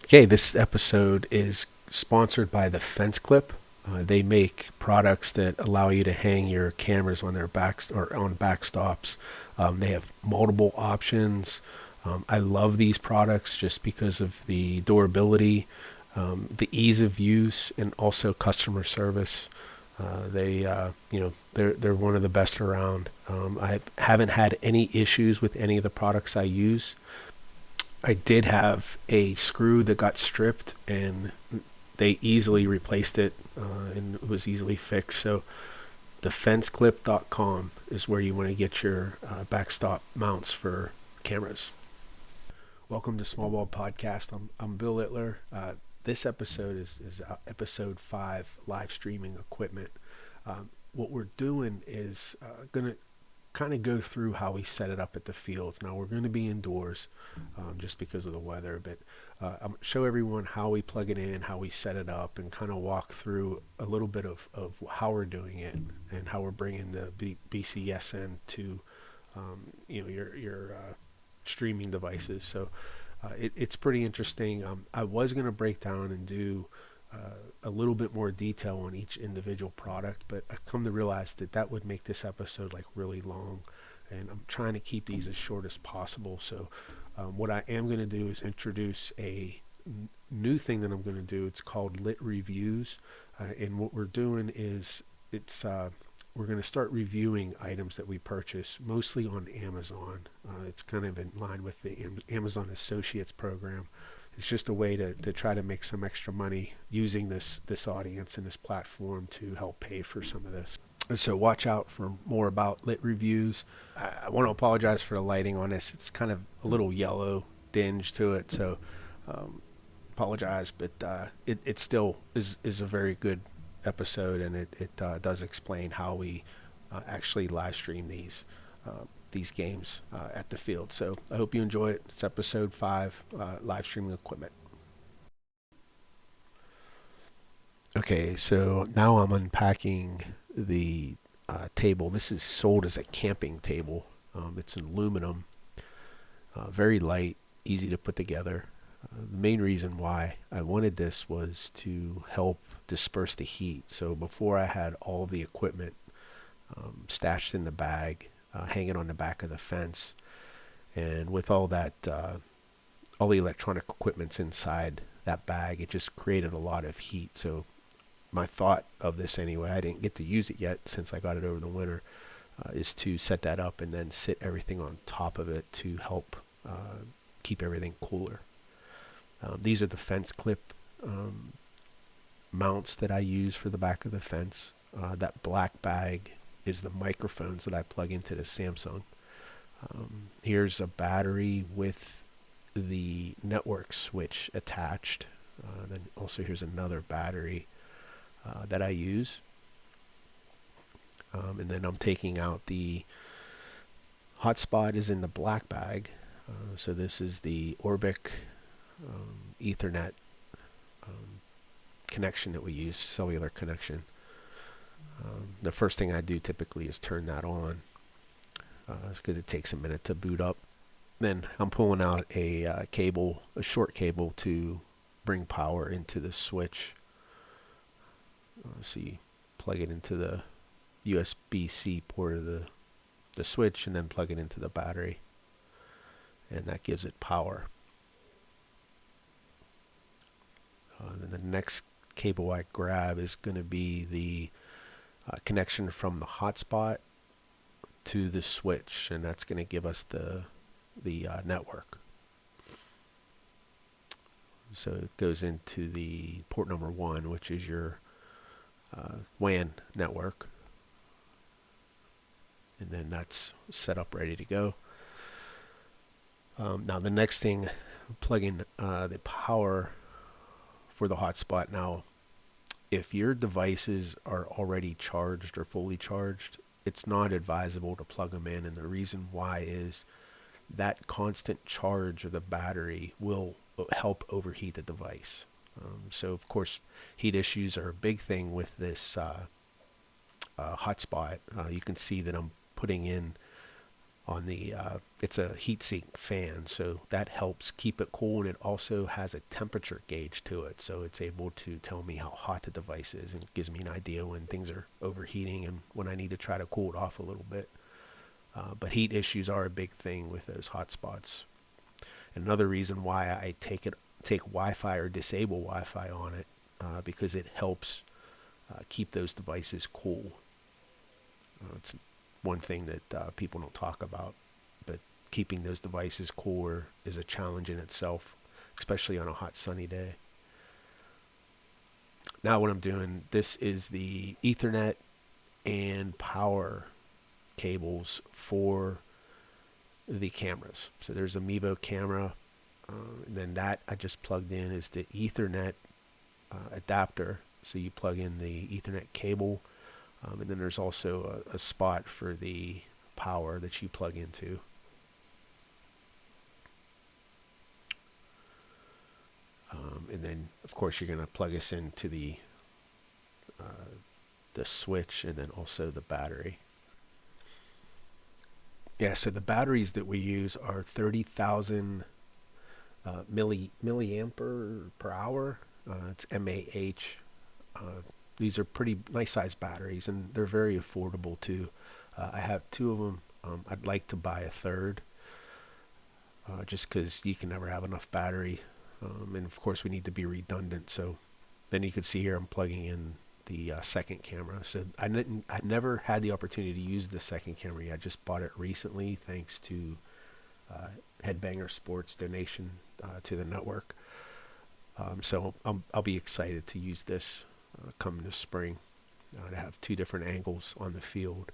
Okay, this episode is sponsored by the Fence Clip. They make products that allow you to hang your cameras on their backs or on backstops. They have multiple options. I love these products just because of the durability, the ease of use, and also customer service. They're one of the best around. I haven't had any issues with any of the products I use. I did have a screw that got stripped, and they easily replaced it, and it was easily fixed. So thefenceclip.com is where you want to get your backstop mounts for cameras. Welcome to Small Ball Podcast. I'm Bill Littler. This episode is episode 5, live streaming equipment. What we're doing is going to kind of go through how we set it up at the fields. Now we're going to be indoors just because of the weather, but I'm show everyone how we plug it in, how we set it up, and kind of walk through a little bit of how we're doing it and how we're bringing the BCSN to your streaming devices. So it's pretty interesting. I was going to break down and do a little bit more detail on each individual product, but I've come to realize that would make this episode like really long, and I'm trying to keep these as short as possible. So what I am going to do is introduce a new thing that I'm going to do. It's called Lit Reviews, and what we're doing is we're going to start reviewing items that we purchase, mostly on Amazon. It's kind of in line with the Amazon Associates program. It's just a way to try to make some extra money using this audience and this platform to help pay for some of this. So watch out for more about Lit Reviews. I want to apologize for the lighting on this. It's kind of a little yellow tinge to it, so apologize, but it still is a very good episode, and it does explain how we actually live stream these games at the field. So I hope you enjoy it. It's episode 5, live streaming equipment. Okay, so now I'm unpacking the table. This is sold as a camping table. It's in aluminum, very light, easy to put together. The main reason why I wanted this was to help disperse the heat. So before, I had all of the equipment stashed in the bag, hanging on the back of the fence, and with all that, all the electronic equipment's inside that bag, it just created a lot of heat. So my thought of this, anyway, I didn't get to use it yet since I got it over the winter, is to set that up and then sit everything on top of it to help keep everything cooler. These are the fence clip mounts that I use for the back of the fence. That black bag is the microphones that I plug into the Samsung. Here's a battery with the network switch attached. Then also here's another battery that I use. And then I'm taking out the hotspot is in the black bag. So this is the Orbic Ethernet connection that we use, cellular connection. The first thing I do typically is turn that on because it takes a minute to boot up. Then I'm pulling out a cable, a short cable, to bring power into the switch. So you plug it into the USB-C port of the switch and then plug it into the battery, and that gives it power. Then the next cable I grab is going to be the connection from the hotspot to the switch, and that's going to give us the network. So it goes into the port number 1, which is your WAN network, and then that's set up, ready to go. Now the next thing, plug in the power for the hotspot. Now, if your devices are already charged or fully charged, it's not advisable to plug them in, and the reason why is that constant charge of the battery will help overheat the device. So of course, heat issues are a big thing with this hotspot. You can see that I'm putting in on the it's a heat sink fan, so that helps keep it cool, and it also has a temperature gauge to it, so it's able to tell me how hot the device is, and it gives me an idea when things are overheating and when I need to try to cool it off a little bit. But heat issues are a big thing with those hotspots. Another reason why I take Wi-Fi or disable Wi-Fi on it, because it helps keep those devices cool. It's one thing that people don't talk about, but keeping those devices cooler is a challenge in itself, especially on a hot sunny day. Now what I'm doing, this is the Ethernet and power cables for the cameras. So there's a Mevo camera, and then that I just plugged in is the Ethernet adapter. So you plug in the Ethernet cable, and then there's also a spot for the power that you plug into. And then of course you're going to plug this into the switch, and then also the battery. Yeah, so the batteries that we use are 30,000 milliampere per hour. It's mAh. These are pretty nice sized batteries, and they're very affordable too. I have two of them. I'd like to buy a third, just because you can never have enough battery. And of course we need to be redundant. So then you can see here I'm plugging in the second camera. So I never had the opportunity to use the second camera yet. I just bought it recently thanks to Headbanger Sports donation to the network. So I'll be excited to use this coming this spring, to have two different angles on the field.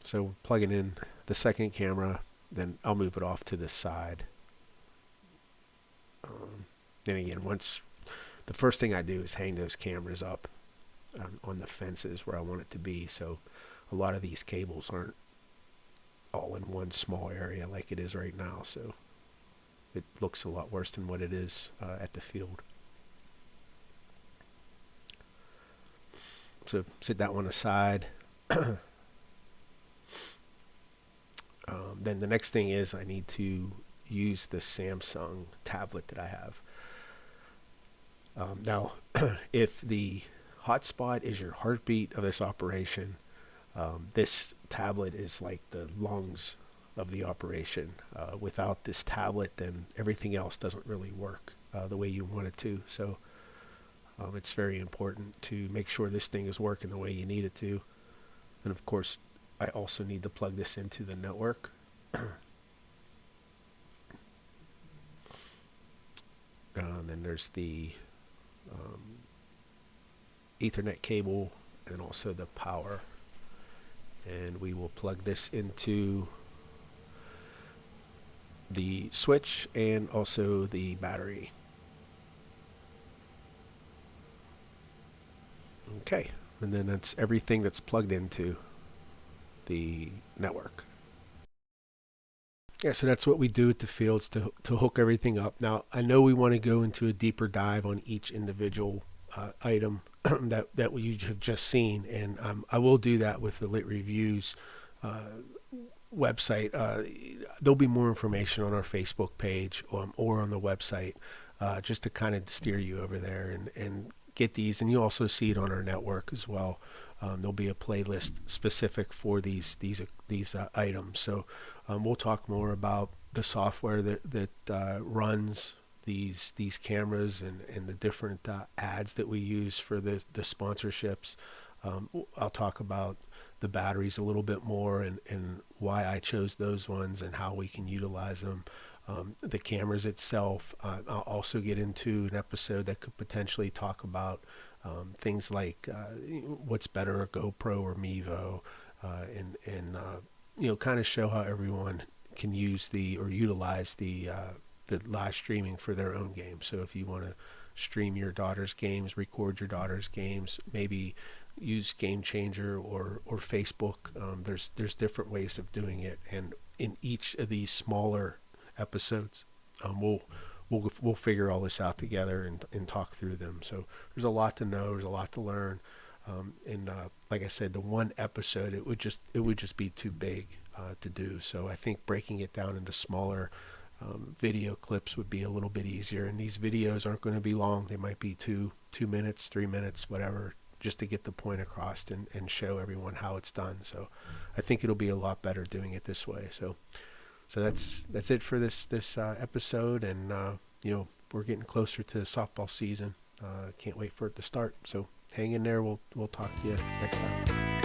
So plugging in the second camera, then I'll move it off to the side. Then again, the first thing I do is hang those cameras up on the fences where I want it to be. So a lot of these cables aren't all in one small area like it is right now. So it looks a lot worse than what it is at the field. So set that one aside. Then the next thing is I need to use the Samsung tablet that I have. Now, if the hotspot is your heartbeat of this operation, this tablet is like the lungs of the operation. Without this tablet, then everything else doesn't really work the way you want it to. So it's very important to make sure this thing is working the way you need it to. And of course, I also need to plug this into the network. And then there's the Ethernet cable and also the power. And we will plug this into the switch and also the battery. Okay, and then that's everything that's plugged into the network. Yeah, so that's what we do at the fields to hook everything up. Now, I know we want to go into a deeper dive on each individual item that you have just seen, and I will do that with the Lit Reviews website. There'll be more information on our Facebook page or on the website, just to kind of steer you over there and get these, and you'll also see it on our network as well. There'll be a playlist specific for these items. So we'll talk more about the software that runs these cameras and the different ads that we use for the sponsorships. I'll talk about the batteries a little bit more and why I chose those ones and how we can utilize them. The cameras itself, I'll also get into an episode that could potentially talk about things like what's better, a GoPro or Mevo, and kind of show how everyone can use or utilize the live streaming for their own games. So if you want to stream your daughter's games, record your daughter's games, maybe use Game Changer or Facebook. There's different ways of doing it, and in each of these smaller episodes, we'll figure all this out together and talk through them. So there's a lot to know, there's a lot to learn. And like I said, the one episode, it would just be too big to do. So I think breaking it down into smaller video clips would be a little bit easier. And these videos aren't going to be long. They might be 2 minutes, 3 minutes, whatever, just to get the point across and show everyone how it's done. So I think it'll be a lot better doing it this way. So that's it for this episode. And we're getting closer to softball season. Can't wait for it to start. So hang in there. We'll talk to you next time.